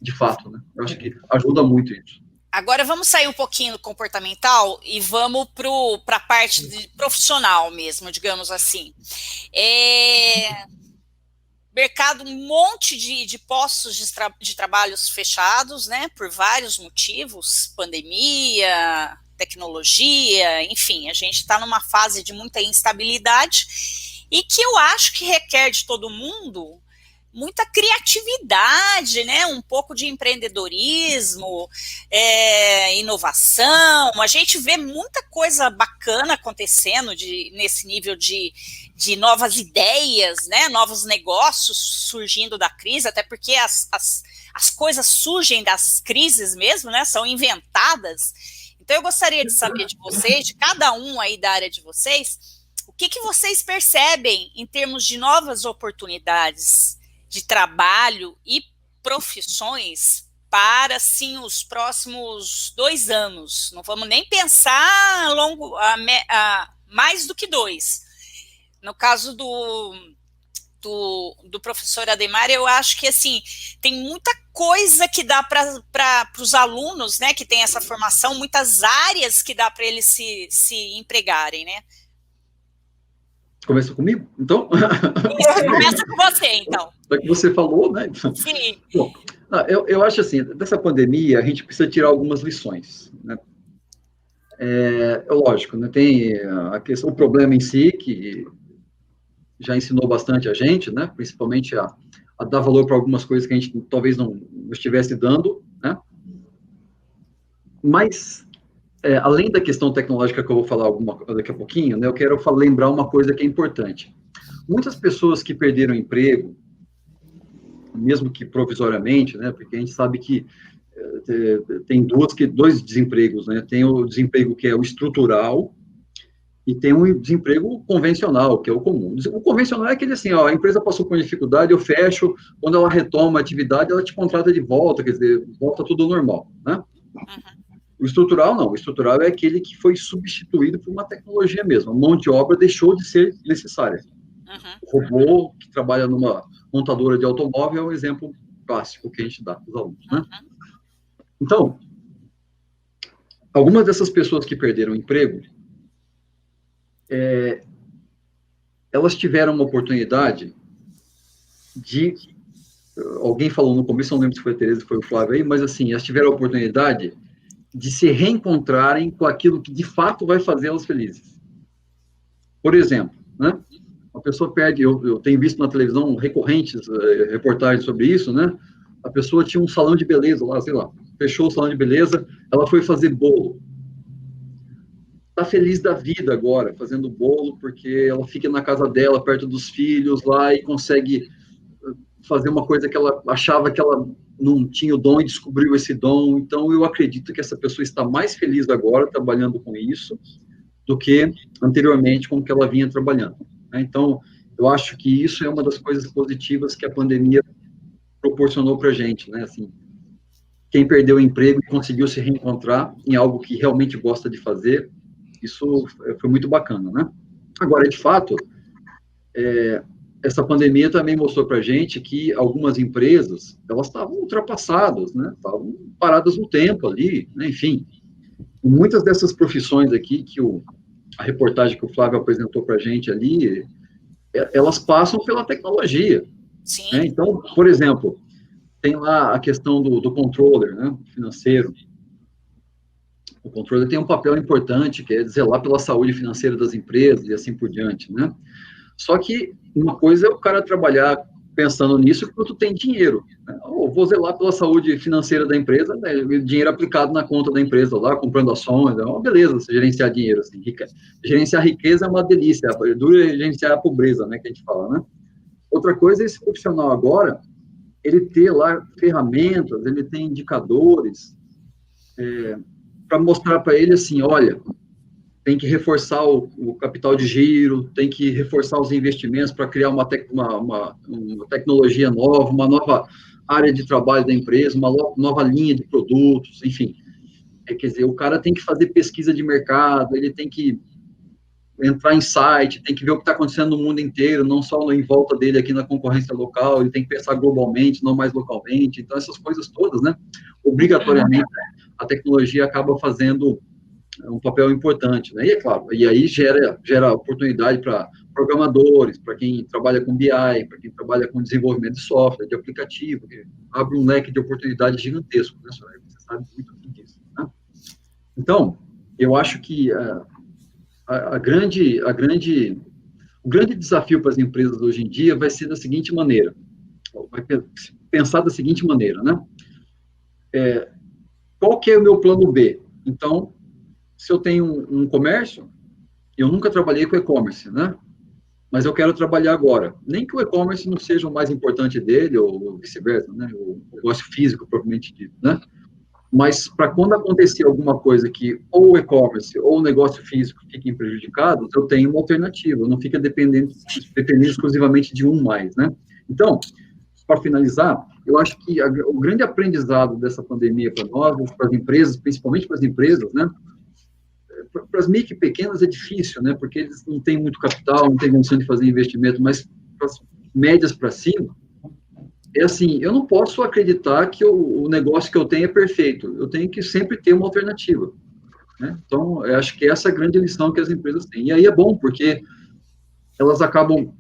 de fato, né? Eu acho que ajuda muito isso. Agora vamos sair um pouquinho do comportamental e vamos para a parte profissional mesmo, digamos assim. Mercado, um monte de postos de trabalhos fechados, né, por vários motivos, pandemia, tecnologia, enfim, a gente está numa fase de muita instabilidade e que eu acho que requer de todo mundo muita criatividade, né, um pouco de empreendedorismo, inovação. A gente vê muita coisa bacana acontecendo nesse nível de novas ideias, né, novos negócios surgindo da crise, até porque as coisas surgem das crises mesmo, né, são inventadas. Então eu gostaria de saber de vocês, de cada um aí da área de vocês, o que vocês percebem em termos de novas oportunidades de trabalho e profissões para, assim, os próximos 2 anos. Não vamos nem pensar mais do que 2. No caso do professor Ademar, eu acho que, assim, tem muita coisa que dá para os alunos, né, que tem essa formação, muitas áreas que dá para eles se empregarem, né? Começa comigo, então? Começa com você, então. Já que você falou, né? Sim. Bom, eu acho assim, dessa pandemia, a gente precisa tirar algumas lições, né? Lógico, né? Tem o problema em si, que já ensinou bastante a gente, né? Principalmente a dar valor para algumas coisas que a gente talvez não estivesse dando, né? Mas além da questão tecnológica que eu vou falar daqui a pouquinho, né, eu quero lembrar uma coisa que é importante. Muitas pessoas que perderam emprego, mesmo que provisoriamente, né, porque a gente sabe que tem dois desempregos, né, tem o desemprego que é o estrutural e tem o desemprego convencional, que é o comum. O convencional é aquele assim, a empresa passou por dificuldade, eu fecho, quando ela retoma a atividade, ela te contrata de volta, quer dizer, volta tudo ao normal, né? Uhum. O estrutural, não. O estrutural é aquele que foi substituído por uma tecnologia mesmo. A mão de obra deixou de ser necessária. Uhum. O robô que trabalha numa montadora de automóvel é um exemplo clássico que a gente dá para os alunos, né? Uhum. Então, algumas dessas pessoas que perderam o emprego, elas tiveram uma oportunidade de alguém falou no começo, não lembro se foi a Tereza, foi o Flávio aí, mas assim, elas tiveram a oportunidade de se reencontrarem com aquilo que de fato vai fazê-las felizes. Por exemplo, né? Uma pessoa perde, eu tenho visto na televisão recorrentes reportagens sobre isso, né? A pessoa tinha um salão de beleza lá, sei lá, fechou o salão de beleza, ela foi fazer bolo. Está feliz da vida agora, fazendo bolo, porque ela fica na casa dela, perto dos filhos lá, e consegue fazer uma coisa que ela achava que ela não tinha o dom e descobriu esse dom. Então, eu acredito que essa pessoa está mais feliz agora trabalhando com isso do que anteriormente com o que ela vinha trabalhando. Então, eu acho que isso é uma das coisas positivas que a pandemia proporcionou para a gente, né? Assim, quem perdeu o emprego e conseguiu se reencontrar em algo que realmente gosta de fazer, isso foi muito bacana, né? Agora, de fato, essa pandemia também mostrou para a gente que algumas empresas, elas estavam ultrapassadas, né? Estavam paradas no tempo ali, né? Enfim. Muitas dessas profissões aqui, a reportagem que o Flávio apresentou para a gente ali, elas passam pela tecnologia. Sim. Né? Então, por exemplo, tem lá a questão do controller, né? Financeiro. O controller tem um papel importante, que é zelar pela saúde financeira das empresas e assim por diante, né? Só que uma coisa é o cara trabalhar pensando nisso quando tem dinheiro. Né? Vou zelar pela saúde financeira da empresa, né? Dinheiro aplicado na conta da empresa lá, comprando ações, é uma beleza você gerenciar dinheiro. Assim, gerenciar riqueza é uma delícia, é duro gerenciar a pobreza, né, que a gente fala, né? Outra coisa é esse profissional agora, ele ter lá ferramentas, ele tem indicadores para mostrar para ele assim, olha, tem que reforçar o capital de giro, tem que reforçar os investimentos para criar uma tecnologia nova, uma nova área de trabalho da empresa, uma nova linha de produtos, enfim. Quer dizer, o cara tem que fazer pesquisa de mercado, ele tem que entrar em site, tem que ver o que está acontecendo no mundo inteiro, não só em volta dele aqui na concorrência local, ele tem que pensar globalmente, não mais localmente. Então, essas coisas todas, né? Obrigatoriamente, a tecnologia acaba fazendo um papel importante, né? E é claro, e aí gera oportunidade para programadores, para quem trabalha com BI, para quem trabalha com desenvolvimento de software, de aplicativo, que abre um leque de oportunidades gigantesco, né, Soraya? Você sabe muito bem disso, né? Então, eu acho que o grande desafio para as empresas hoje em dia vai ser da seguinte maneira, vai pensar da seguinte maneira, né? Qual que é o meu plano B? Então, se eu tenho um comércio, eu nunca trabalhei com e-commerce, né? Mas eu quero trabalhar agora. Nem que o e-commerce não seja o mais importante dele, ou vice-versa, né? O negócio físico, propriamente dito, né? Mas para quando acontecer alguma coisa que ou o e-commerce ou o negócio físico fiquem prejudicados, eu tenho uma alternativa, eu não fica dependendo exclusivamente de um mais, né? Então, para finalizar, eu acho que o grande aprendizado dessa pandemia para nós, para as empresas, principalmente para as empresas, né? Para as micro e pequenas é difícil, né? Porque eles não têm muito capital, não têm condição de fazer investimento, mas para as médias para cima, é assim, eu não posso acreditar que o negócio que eu tenho é perfeito, eu tenho que sempre ter uma alternativa, né? Então, eu acho que essa é a grande lição que as empresas têm. E aí é bom, porque elas acabam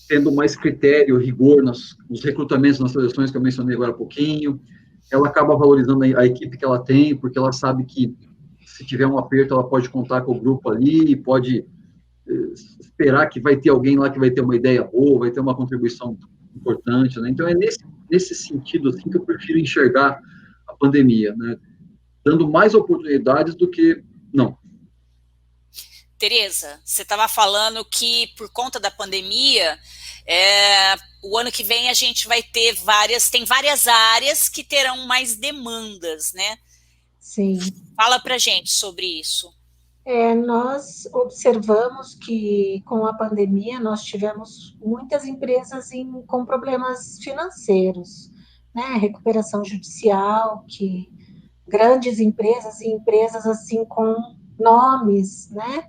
tendo mais critério, rigor nos recrutamentos, nas seleções que eu mencionei agora há pouquinho, ela acaba valorizando a equipe que ela tem, porque ela sabe que se tiver um aperto, ela pode contar com o grupo ali, pode esperar que vai ter alguém lá que vai ter uma ideia boa, vai ter uma contribuição importante, né? Então, é nesse sentido, assim, que eu prefiro enxergar a pandemia, né? Dando mais oportunidades do que não. Tereza, você estava falando que por conta da pandemia, o ano que vem a gente vai ter tem várias áreas que terão mais demandas, né? Sim. Fala pra gente sobre isso. Nós observamos que com a pandemia nós tivemos muitas empresas com problemas financeiros, né? Recuperação judicial, que grandes empresas e empresas assim com nomes, né?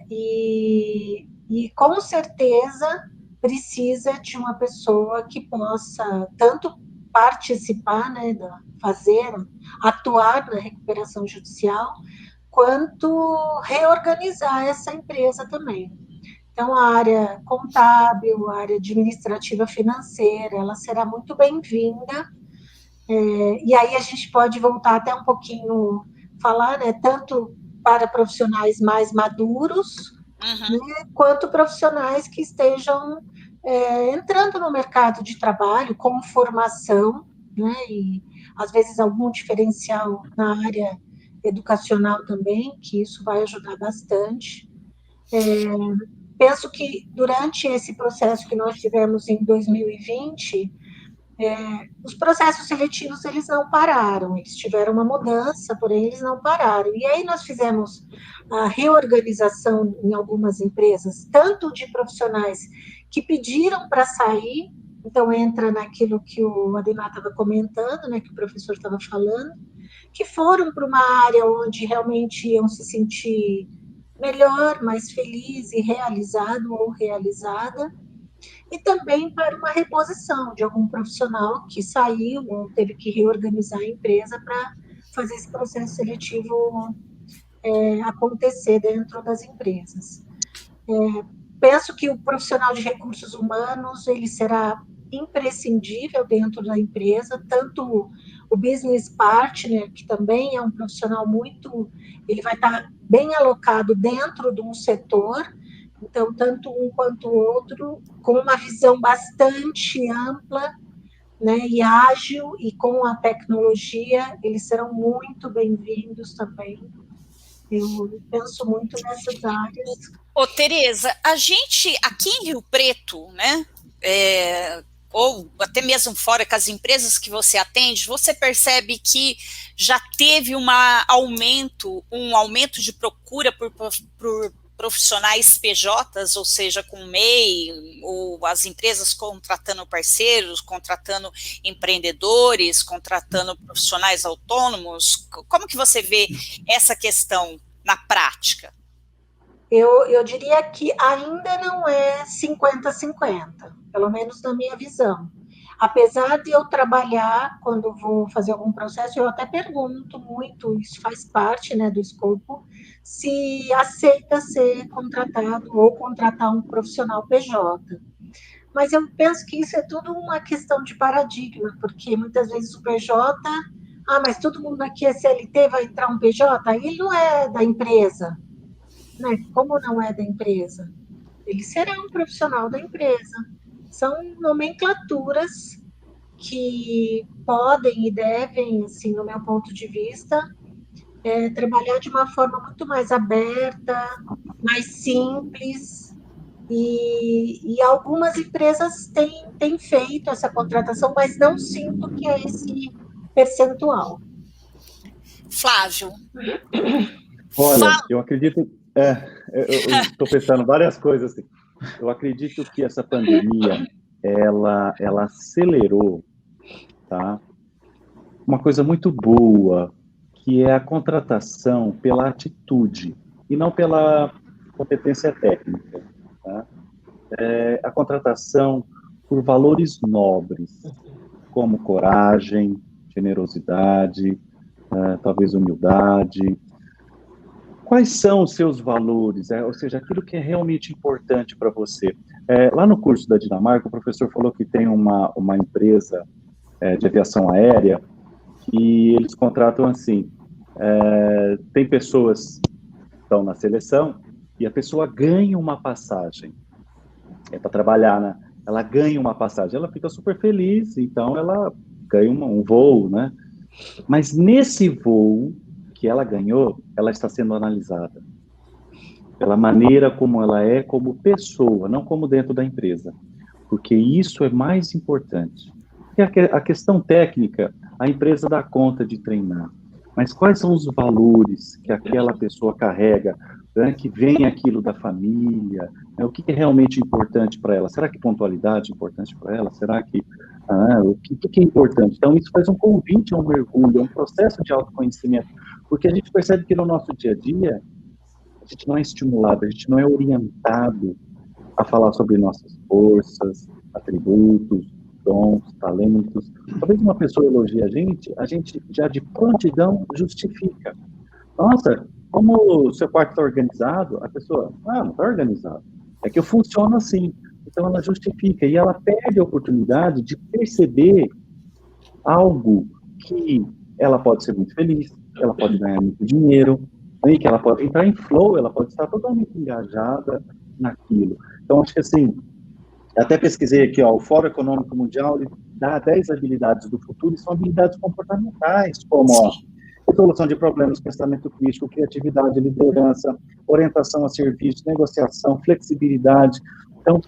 E com certeza precisa de uma pessoa que possa tanto participar, né, atuar na recuperação judicial, quanto reorganizar essa empresa também. Então, a área contábil, a área administrativa financeira, ela será muito bem-vinda. E aí a gente pode voltar até um pouquinho, falar, né, tanto para profissionais mais maduros, né, quanto profissionais que estejam entrando no mercado de trabalho com formação, né, e às vezes algum diferencial na área educacional também, que isso vai ajudar bastante. Penso que durante esse processo que nós tivemos em 2020, os processos seletivos, eles não pararam, eles tiveram uma mudança, porém eles não pararam. E aí nós fizemos a reorganização em algumas empresas, tanto de profissionais que pediram para sair, então entra naquilo que o Ademar estava comentando, né, que o professor estava falando, que foram para uma área onde realmente iam se sentir melhor, mais feliz e realizado ou realizada, e também para uma reposição de algum profissional que saiu ou teve que reorganizar a empresa para fazer esse processo seletivo acontecer dentro das empresas. Penso que o profissional de recursos humanos, ele será imprescindível dentro da empresa, tanto o business partner, que também é um profissional ele vai estar bem alocado dentro de um setor, então, tanto um quanto o outro, com uma visão bastante ampla, né, e ágil, e com a tecnologia, eles serão muito bem-vindos também. Eu penso muito nessas áreas. Ô, Tereza, a gente aqui em Rio Preto, né, ou até mesmo fora com as empresas que você atende, você percebe que já teve um aumento de procura por profissionais PJs, ou seja, com MEI, ou as empresas contratando parceiros, contratando empreendedores, contratando profissionais autônomos? Como que você vê essa questão na prática? Eu diria que ainda não é 50-50, pelo menos na minha visão. Apesar de eu trabalhar, quando vou fazer algum processo, eu até pergunto muito, isso faz parte, né, do escopo, se aceita ser contratado ou contratar um profissional PJ. Mas eu penso que isso é tudo uma questão de paradigma, porque muitas vezes o PJ, mas todo mundo aqui é CLT, vai entrar um PJ, aí ele não é da empresa. Né? Como não é da empresa, ele será um profissional da empresa. São nomenclaturas que podem e devem, assim, no meu ponto de vista, trabalhar de uma forma muito mais aberta, mais simples, e algumas empresas têm feito essa contratação, mas não sinto que é esse percentual. Flávio. Olha, eu acredito... eu estou pensando várias coisas. Assim. Eu acredito que essa pandemia, ela acelerou, tá? Uma coisa muito boa, que é a contratação pela atitude e não pela competência técnica. Tá? A contratação por valores nobres, como coragem, generosidade, talvez humildade. Quais são os seus valores? Ou seja, aquilo que é realmente importante para você. Lá no curso da Dinamarca, o professor falou que tem uma empresa de aviação aérea e eles contratam assim, tem pessoas que estão na seleção e a pessoa ganha uma passagem. Para trabalhar, né? Ela ganha uma passagem, ela fica super feliz, então ela ganha um voo, né? Mas nesse voo que ela ganhou, ela está sendo analisada pela maneira como ela é como pessoa, não como dentro da empresa, porque isso é mais importante. E a questão técnica, a empresa dá conta de treinar, mas quais são os valores que aquela pessoa carrega, né, que vem aquilo da família, né, o que é realmente importante para ela? Será que pontualidade é importante para ela? Será que o que é importante? Então, isso faz um convite a um mergulho, a um processo de autoconhecimento, porque a gente percebe que no nosso dia a dia, a gente não é estimulado, a gente não é orientado a falar sobre nossas forças, atributos, dons, talentos. Talvez uma pessoa elogie a gente já de prontidão justifica. Nossa, como o seu quarto está organizado, a pessoa, não está organizado. É que eu funciono assim. Então, ela justifica e ela perde a oportunidade de perceber algo que ela pode ser muito feliz, ela pode ganhar muito dinheiro, né, que ela pode entrar em flow, ela pode estar totalmente engajada naquilo. Então, acho que assim, até pesquisei aqui, ó, o Fórum Econômico Mundial, ele dá 10 habilidades do futuro, e são habilidades comportamentais, como, ó, resolução de problemas, pensamento crítico, criatividade, liderança, orientação a serviço, negociação, flexibilidade. Então,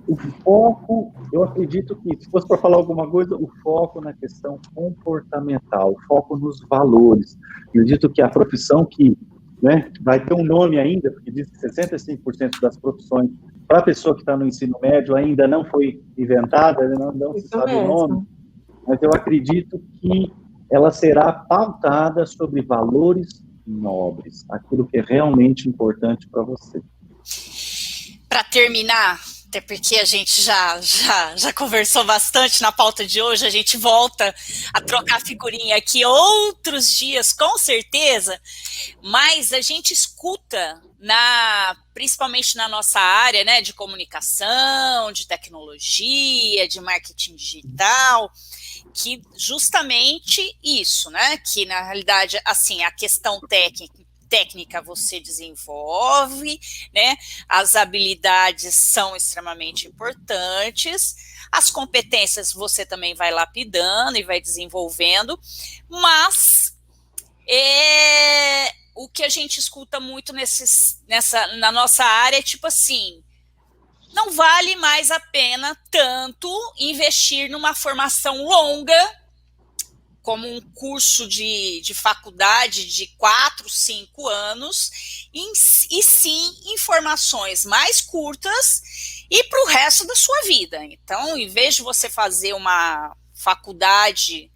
o foco, eu acredito que, se fosse para falar alguma coisa, o foco na questão comportamental, o foco nos valores. Acredito que a profissão que, né, vai ter um nome ainda, porque diz que 65% das profissões, para a pessoa que está no ensino médio, ainda não foi inventada, não se sabe o nome, mas eu acredito que ela será pautada sobre valores nobres, aquilo que é realmente importante para você. Para terminar, até porque a gente já conversou bastante na pauta de hoje, a gente volta a trocar figurinha aqui outros dias, com certeza, mas a gente escuta, principalmente na nossa área, né, de comunicação, de tecnologia, de marketing digital, que justamente isso, né, que na realidade, assim, a questão técnica você desenvolve, né? As habilidades são extremamente importantes, as competências você também vai lapidando e vai desenvolvendo, mas o que a gente escuta muito na nossa área é tipo assim, não vale mais a pena tanto investir numa formação longa, como um curso de faculdade de 4, 5 anos, e sim informações mais curtas e para o resto da sua vida. Então, em vez de você fazer uma faculdade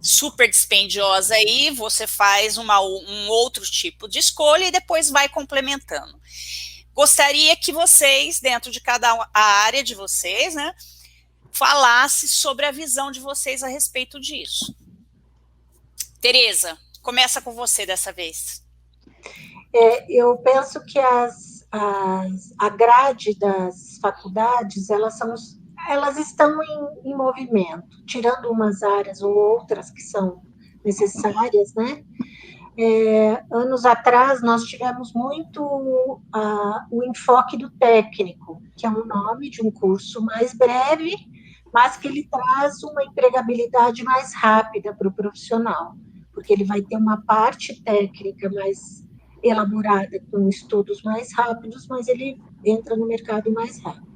super dispendiosa aí, você faz um outro tipo de escolha e depois vai complementando. Gostaria que vocês, dentro de cada área de vocês, né, falasse sobre a visão de vocês a respeito disso. Tereza, começa com você dessa vez. Eu penso que a grade das faculdades, elas estão em movimento, tirando umas áreas ou outras que são necessárias, né? Anos atrás, nós tivemos muito o enfoque do técnico, que é um nome de um curso mais breve, mas que ele traz uma empregabilidade mais rápida para o profissional, porque ele vai ter uma parte técnica mais elaborada, com estudos mais rápidos, mas ele entra no mercado mais rápido.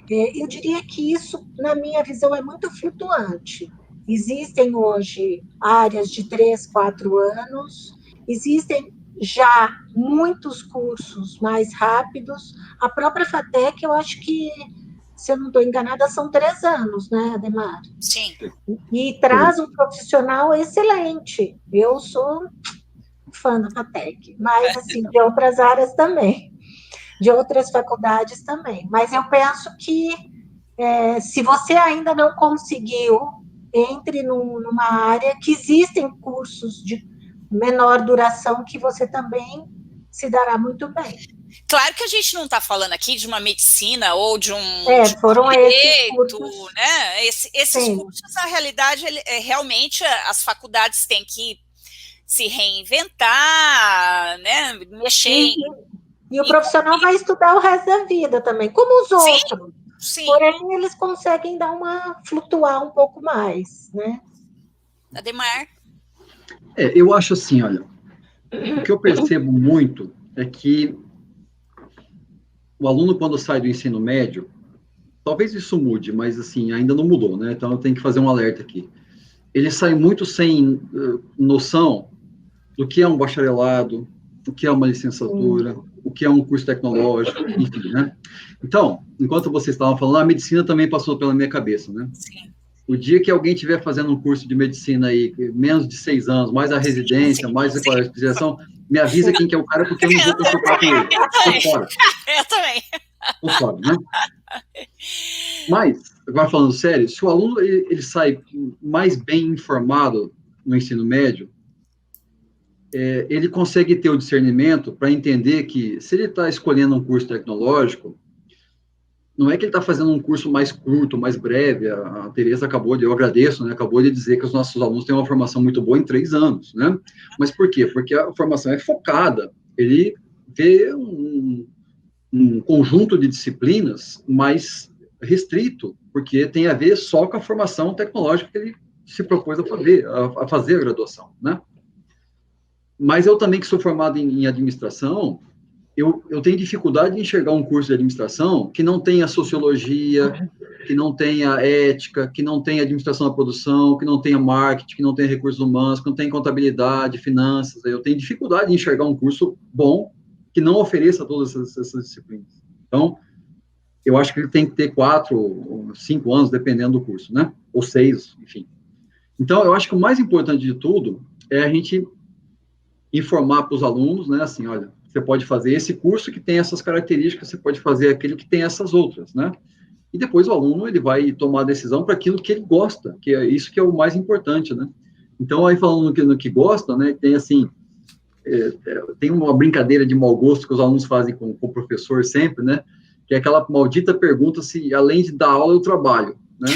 Eu diria que isso, na minha visão, é muito flutuante. Existem hoje áreas de 3, 4 anos, existem já muitos cursos mais rápidos. A própria FATEC, eu acho que, se eu não estou enganada, são 3 anos, né, Ademar? Sim. E traz um profissional excelente. Eu sou fã da FATEC, mas, assim, de outras áreas também, de outras faculdades também. Mas eu penso que, se você ainda não conseguiu, entre numa área que existem cursos de menor duração que você também se dará muito bem. Claro que a gente não está falando aqui de uma medicina ou de um foram direito, esses cursos, né? Esses cursos, na realidade, realmente as faculdades têm que se reinventar, né? Mexer. E o profissional vai estudar o resto da vida também, como os outros. Sim. Porém, eles conseguem flutuar um pouco mais, né? Ademar? Eu acho assim, olha, o que eu percebo muito é que o aluno, quando sai do ensino médio, talvez isso mude, mas assim, ainda não mudou, né? Então eu tenho que fazer um alerta aqui. Ele sai muito sem noção do que é um bacharelado, o que é uma licenciatura, o que é um curso tecnológico, enfim, né? Então, enquanto vocês estavam falando, a medicina também passou pela minha cabeça, né? Sim. O dia que alguém estiver fazendo um curso de medicina aí, menos de 6 anos, mais a residência, mais a especialização, me avisa quem que é o cara, porque eu não vou consultar com ele. Tô fora. Eu também. Tô fora, né? Mas, agora falando sério, se o aluno ele sai mais bem informado no ensino médio, ele consegue ter o discernimento para entender que, se ele está escolhendo um curso tecnológico, não é que ele está fazendo um curso mais curto, mais breve. A Tereza eu agradeço, né, acabou de dizer que os nossos alunos têm uma formação muito boa em 3 anos, né? Mas por quê? Porque a formação é focada, ele vê um conjunto de disciplinas mais restrito, porque tem a ver só com a formação tecnológica que ele se propôs a fazer a graduação, né? Mas eu também, que sou formado em administração, eu tenho dificuldade de enxergar um curso de administração que não tenha sociologia, que não tenha ética, que não tenha administração da produção, que não tenha marketing, que não tenha recursos humanos, que não tenha contabilidade, finanças. Eu tenho dificuldade de enxergar um curso bom que não ofereça todas essas disciplinas. Então, eu acho que ele tem que ter 4 ou 5 anos, dependendo do curso, né? Ou 6, enfim. Então, eu acho que o mais importante de tudo é a gente informar para os alunos, né? Assim, olha, você pode fazer esse curso que tem essas características, você pode fazer aquele que tem essas outras, né? E depois o aluno, ele vai tomar a decisão para aquilo que ele gosta, que é isso que é o mais importante, né? Então, aí falando no que gosta, né? Tem assim, tem uma brincadeira de mau gosto que os alunos fazem com o professor sempre, né? Que é aquela maldita pergunta se, além de dar aula, eu trabalho, né?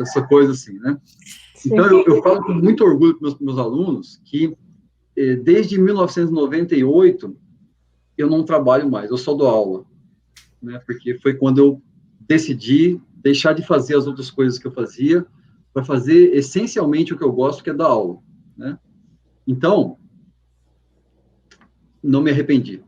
Essa coisa assim, né? Então, eu falo com muito orgulho para os meus alunos que, desde 1998, eu não trabalho mais, eu só dou aula, né? Porque foi quando eu decidi deixar de fazer as outras coisas que eu fazia para fazer essencialmente o que eu gosto, que é dar aula, né? Então, não me arrependi.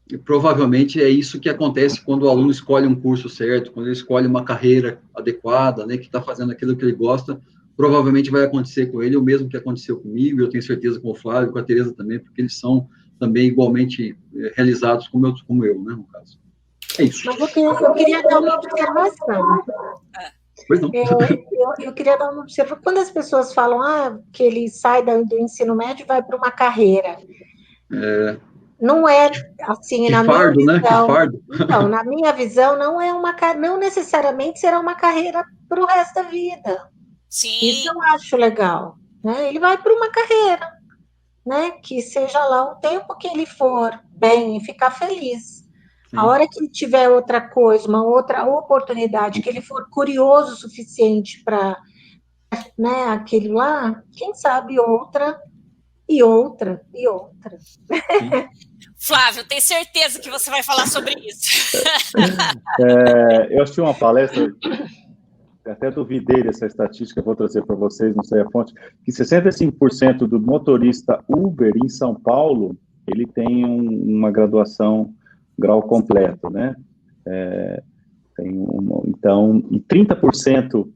E provavelmente é isso que acontece quando o aluno escolhe um curso certo, quando ele escolhe uma carreira adequada, né, que está fazendo aquilo que ele gosta. Provavelmente vai acontecer com ele o mesmo que aconteceu comigo, eu tenho certeza com o Flávio, com a Tereza também, porque eles são também igualmente realizados como eu, né, no caso. É isso. Mas eu queria dar uma observação. Pois não. Eu queria dar uma observação. Quando as pessoas falam que ele sai do ensino médio e vai para uma carreira, não é assim, que na fardo, minha visão, né? Que fardo. Então, na minha visão, não necessariamente será uma carreira para o resto da vida. Sim. Isso eu acho legal, né? Ele vai para uma carreira, né? Que seja lá o tempo que ele for bem e ficar feliz. Sim. A hora que ele tiver outra coisa, uma outra oportunidade, que ele for curioso o suficiente para, né, aquele lá, quem sabe outra e outra e outra. Flávio, tenho certeza que você vai falar sobre isso. Eu assisti uma palestra, até duvidei dessa estatística, vou trazer para vocês, não sei a fonte, que 65% do motorista Uber em São Paulo, ele tem uma graduação grau completo, né? Então, e 30%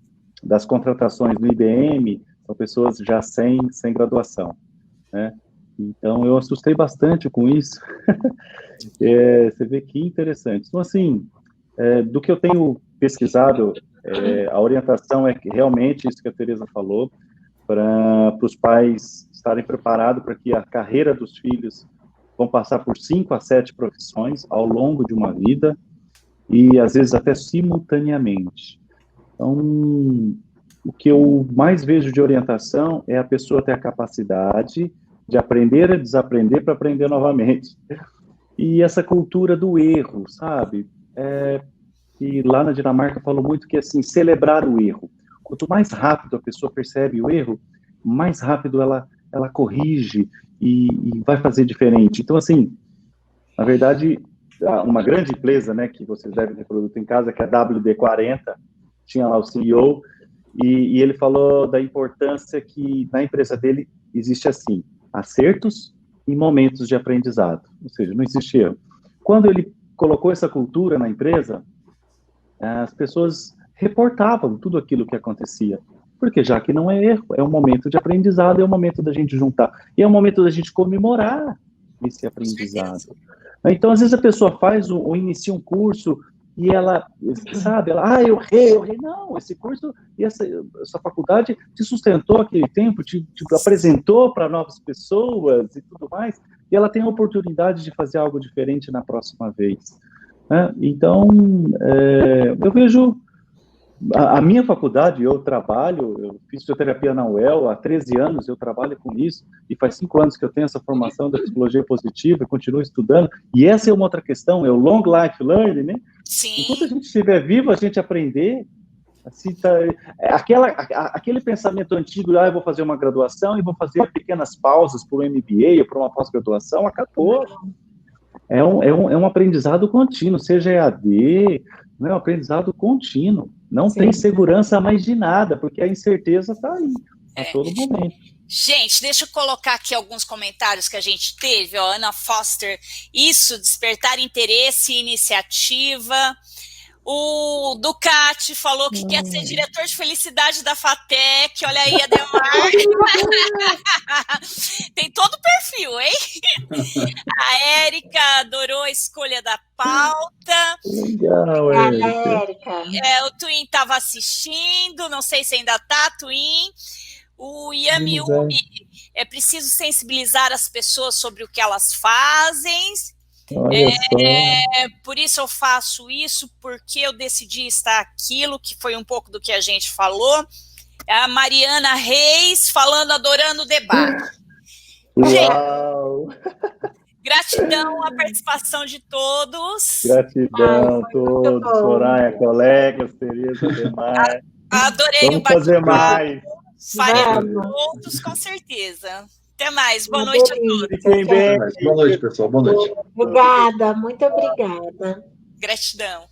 das contratações no IBM são pessoas já sem graduação, né? Então, eu assustei bastante com isso. Você vê que interessante. Então, assim, do que eu tenho pesquisado, a orientação é que realmente isso que a Tereza falou, para os pais estarem preparados para que a carreira dos filhos vão passar por 5 a 7 profissões ao longo de uma vida, e às vezes até simultaneamente. Então, o que eu mais vejo de orientação é a pessoa ter a capacidade de aprender a desaprender para aprender novamente. E essa cultura do erro, sabe? E lá na Dinamarca falou muito que, assim, celebrar o erro. Quanto mais rápido a pessoa percebe o erro, mais rápido ela corrige e vai fazer diferente. Então, assim, na verdade, uma grande empresa, né, que vocês devem ter produto em casa, que é a WD-40, tinha lá o CEO, e ele falou da importância que na empresa dele existe, assim, acertos e momentos de aprendizado. Ou seja, não existe erro. Quando ele colocou essa cultura na empresa, as pessoas reportavam tudo aquilo que acontecia. Porque já que não é erro, é um momento de aprendizado, é um momento da gente juntar. E é um momento da gente comemorar esse aprendizado. Então, às vezes a pessoa faz ou inicia um curso e ela, sabe, eu errei. Não, esse curso e essa faculdade te sustentou aquele tempo, te apresentou para novas pessoas e tudo mais, e ela tem a oportunidade de fazer algo diferente na próxima vez. Né? Então, eu vejo A minha faculdade, eu fiz fisioterapia na UEL há 13 anos, eu trabalho com isso, e faz 5 anos que eu tenho essa formação da psicologia positiva, e continuo estudando, e essa é uma outra questão, é o long life learning, né? Sim. Enquanto a gente estiver vivo, a gente aprender, assim, aquele pensamento antigo, eu vou fazer uma graduação e vou fazer pequenas pausas por um MBA ou por uma pós-graduação, acabou. É um aprendizado contínuo, seja EAD, não é um aprendizado contínuo. Não Sim. tem segurança mais de nada, porque a incerteza está aí, a todo momento. Gente, deixa eu colocar aqui alguns comentários que a gente teve. Ó, Ana Foster, isso, despertar interesse e iniciativa. O Ducati falou que quer ser diretor de felicidade da FATEC. Olha aí, Ademar. Tem todo o perfil, hein? A Érica adorou a escolha da pauta. Legal, Érica. O Twin estava assistindo, não sei se ainda está, Twin. O Yamiumi, é preciso sensibilizar as pessoas sobre o que elas fazem. Por isso eu faço isso, porque eu decidi estar aquilo, que foi um pouco do que a gente falou. A Mariana Reis falando, adorando o debate. Uau! Gratidão à participação de todos. Gratidão a todos, Soraya, colegas, Tereza, Ademar. Adorei o bate-papo. Vamos fazer mais. Faremos outros, com certeza. Até mais. Boa noite a todos. Fiquem bem. Boa noite, pessoal. Boa noite. Obrigada, muito obrigada. Gratidão.